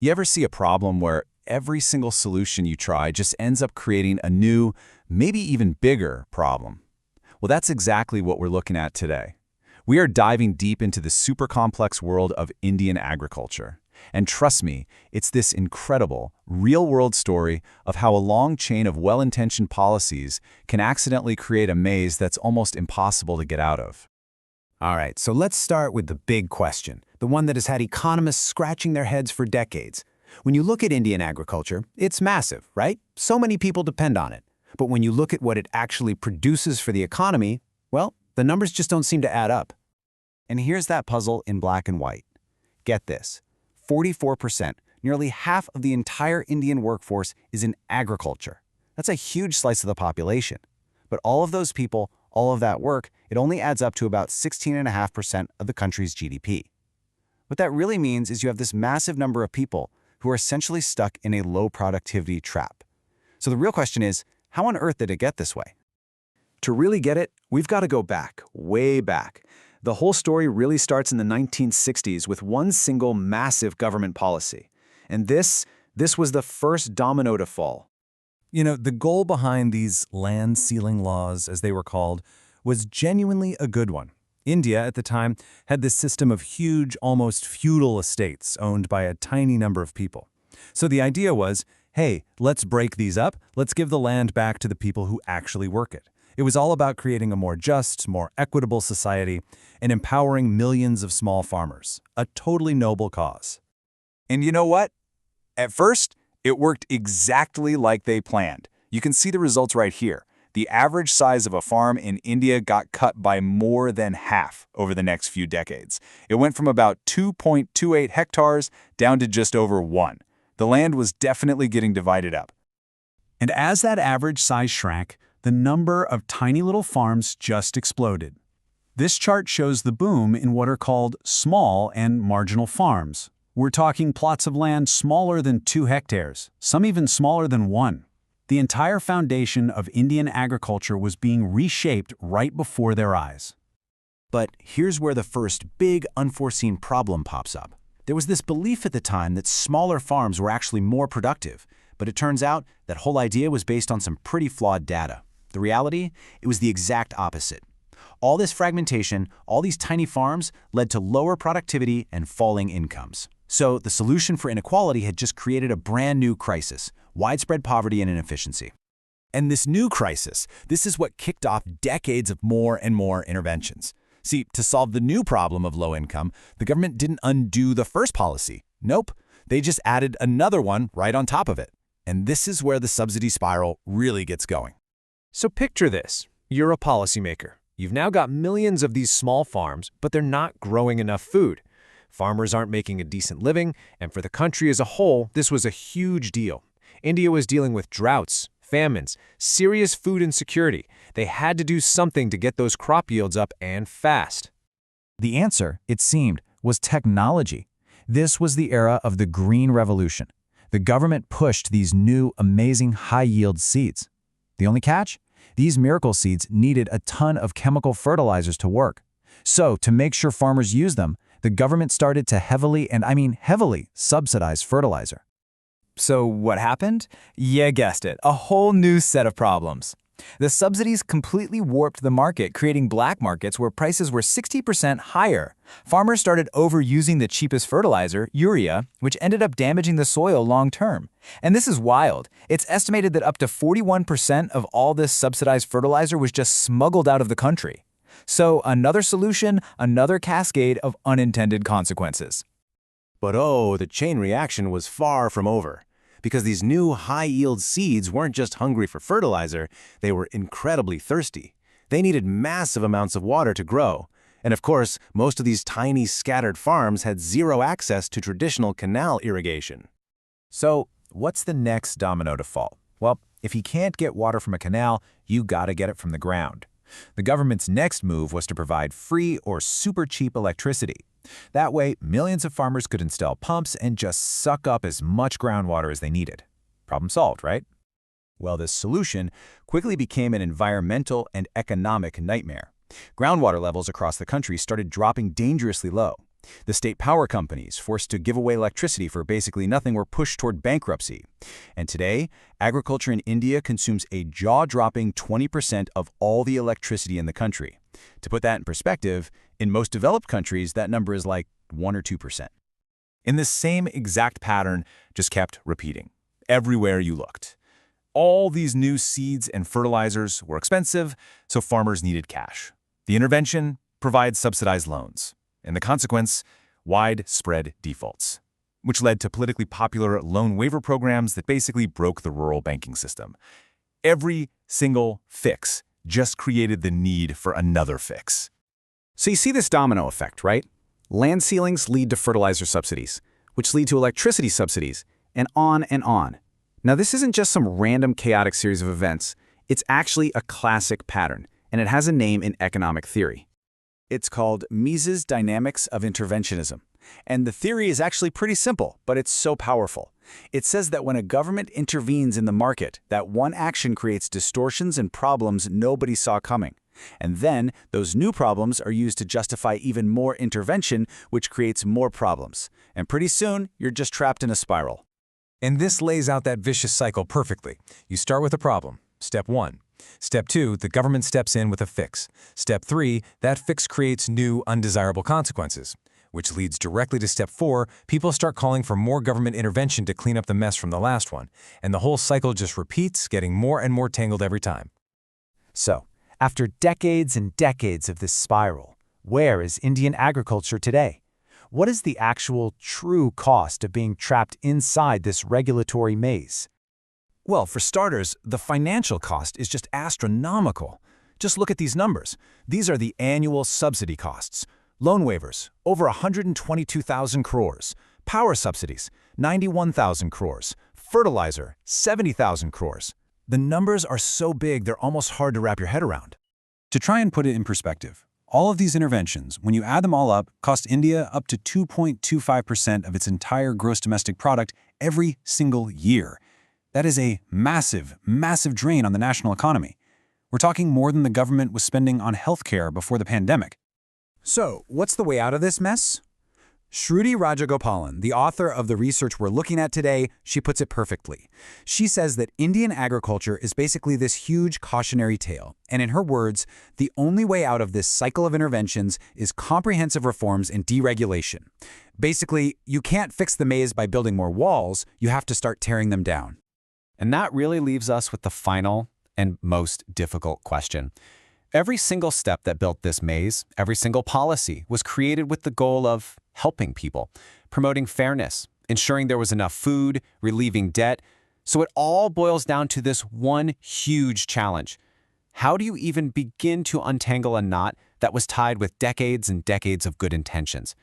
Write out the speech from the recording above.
You ever see a problem where every single solution you try just ends up creating a new, maybe even bigger problem? Well, that's exactly what we're looking at today. We are diving deep into the super complex world of Indian agriculture. And trust me, it's this incredible, real-world story of how a long chain of well-intentioned policies can accidentally create a maze that's almost impossible to get out of. All right, so let's start with the big question, the one that has had economists scratching their heads for decades. When you look at Indian agriculture, it's massive, right? So many people depend on it. But when you look at what it actually produces for the economy, well, the numbers just don't seem to add up. And here's that puzzle in black and white. Get this, 44%, nearly half of the entire Indian workforce is in agriculture. That's a huge slice of the population. But all of those people, all of that work, it only adds up to about 16.5% of the country's GDP. What that really means is you have this massive number of people who are essentially stuck in a low productivity trap. So the real question is, how on earth did it get this way? To really get it, we've got to go back, way back. The whole story really starts in the 1960s with one single massive government policy. And this was the first domino to fall. You know, the goal behind these land ceiling laws, as they were called, was genuinely a good one. India, at the time, had this system of huge, almost feudal estates owned by a tiny number of people. So the idea was, hey, let's break these up, let's give the land back to the people who actually work it. It was all about creating a more just, more equitable society and empowering millions of small farmers. A totally noble cause. And you know what? At first, it worked exactly like they planned. You can see the results right here. The average size of a farm in India got cut by more than half over the next few decades. It went from about 2.28 hectares down to just over 1. The land was definitely getting divided up. And as that average size shrank, the number of tiny little farms just exploded. This chart shows the boom in what are called small and marginal farms. We're talking plots of land smaller than 2 hectares, some even smaller than 1. The entire foundation of Indian agriculture was being reshaped right before their eyes. But here's where the first big unforeseen problem pops up. There was this belief at the time that smaller farms were actually more productive, but it turns out that whole idea was based on some pretty flawed data. The reality? It was the exact opposite. All this fragmentation, all these tiny farms, led to lower productivity and falling incomes. So the solution for inequality had just created a brand new crisis: widespread poverty and inefficiency. And this new crisis, this is what kicked off decades of more and more interventions. See, to solve the new problem of low income, the government didn't undo the first policy. Nope, they just added another one right on top of it. And this is where the subsidy spiral really gets going. So picture this. You're a policymaker. You've now got millions of these small farms, but they're not growing enough food. Farmers aren't making a decent living, and for the country as a whole, this was a huge deal. India was dealing with droughts, famines, serious food insecurity. They had to do something to get those crop yields up, and fast. The answer, it seemed, was technology. This was the era of the Green Revolution. The government pushed these new, amazing, high-yield seeds. The only catch? These miracle seeds needed a ton of chemical fertilizers to work. So, to make sure farmers use them, the government started to heavily, and I mean heavily, subsidize fertilizer. So what happened? You guessed it, a whole new set of problems. The subsidies completely warped the market, creating black markets where prices were 60% higher. Farmers started overusing the cheapest fertilizer, urea, which ended up damaging the soil long term. And this is wild. It's estimated that up to 41% of all this subsidized fertilizer was just smuggled out of the country. So another solution, another cascade of unintended consequences. But oh, the chain reaction was far from over. Because these new high-yield seeds weren't just hungry for fertilizer, they were incredibly thirsty. They needed massive amounts of water to grow. And of course, most of these tiny scattered farms had zero access to traditional canal irrigation. So, what's the next domino to fall? Well, if you can't get water from a canal, you gotta get it from the ground. The government's next move was to provide free or super cheap electricity. That way, millions of farmers could install pumps and just suck up as much groundwater as they needed. Problem solved, right? Well, this solution quickly became an environmental and economic nightmare. Groundwater levels across the country started dropping dangerously low. The state power companies, forced to give away electricity for basically nothing, were pushed toward bankruptcy. And today, agriculture in India consumes a jaw-dropping 20% of all the electricity in the country. To put that in perspective, in most developed countries, that number is like 1 or 2%. And this same exact pattern just kept repeating, everywhere you looked. All these new seeds and fertilizers were expensive, so farmers needed cash. The intervention provides subsidized loans, and the consequence, widespread defaults, which led to politically popular loan waiver programs that basically broke the rural banking system. Every single fix just created the need for another fix. So you see this domino effect, right? Land ceilings lead to fertilizer subsidies, which lead to electricity subsidies, and on and on. Now, this isn't just some random chaotic series of events. It's actually a classic pattern, and it has a name in economic theory. It's called Mises' dynamics of interventionism. And the theory is actually pretty simple, but it's so powerful. It says that when a government intervenes in the market, that one action creates distortions and problems nobody saw coming. And then, those new problems are used to justify even more intervention, which creates more problems. And pretty soon, you're just trapped in a spiral. And this lays out that vicious cycle perfectly. You start with a problem, step 1. Step 2, the government steps in with a fix. Step 3, that fix creates new, undesirable consequences, which leads directly to step 4, people start calling for more government intervention to clean up the mess from the last one. And the whole cycle just repeats, getting more and more tangled every time. So, after decades and decades of this spiral, where is Indian agriculture today? What is the actual true cost of being trapped inside this regulatory maze? Well, for starters, the financial cost is just astronomical. Just look at these numbers. These are the annual subsidy costs. Loan waivers, over 122,000 crores. Power subsidies, 91,000 crores. Fertilizer, 70,000 crores. The numbers are so big they're almost hard to wrap your head around. To try and put it in perspective, all of these interventions, when you add them all up, cost India up to 2.25% of its entire gross domestic product every single year. That is a massive, massive drain on the national economy. We're talking more than the government was spending on healthcare before the pandemic. So, what's the way out of this mess? Shruti Rajagopalan, the author of the research we're looking at today, she puts it perfectly. She says that Indian agriculture is basically this huge cautionary tale, and in her words, the only way out of this cycle of interventions is comprehensive reforms and deregulation. Basically, you can't fix the maze by building more walls, you have to start tearing them down. And that really leaves us with the final and most difficult question. Every single step that built this maze, every single policy, was created with the goal of helping people, promoting fairness, ensuring there was enough food, relieving debt. So it all boils down to this one huge challenge. How do you even begin to untangle a knot that was tied with decades and decades of good intentions?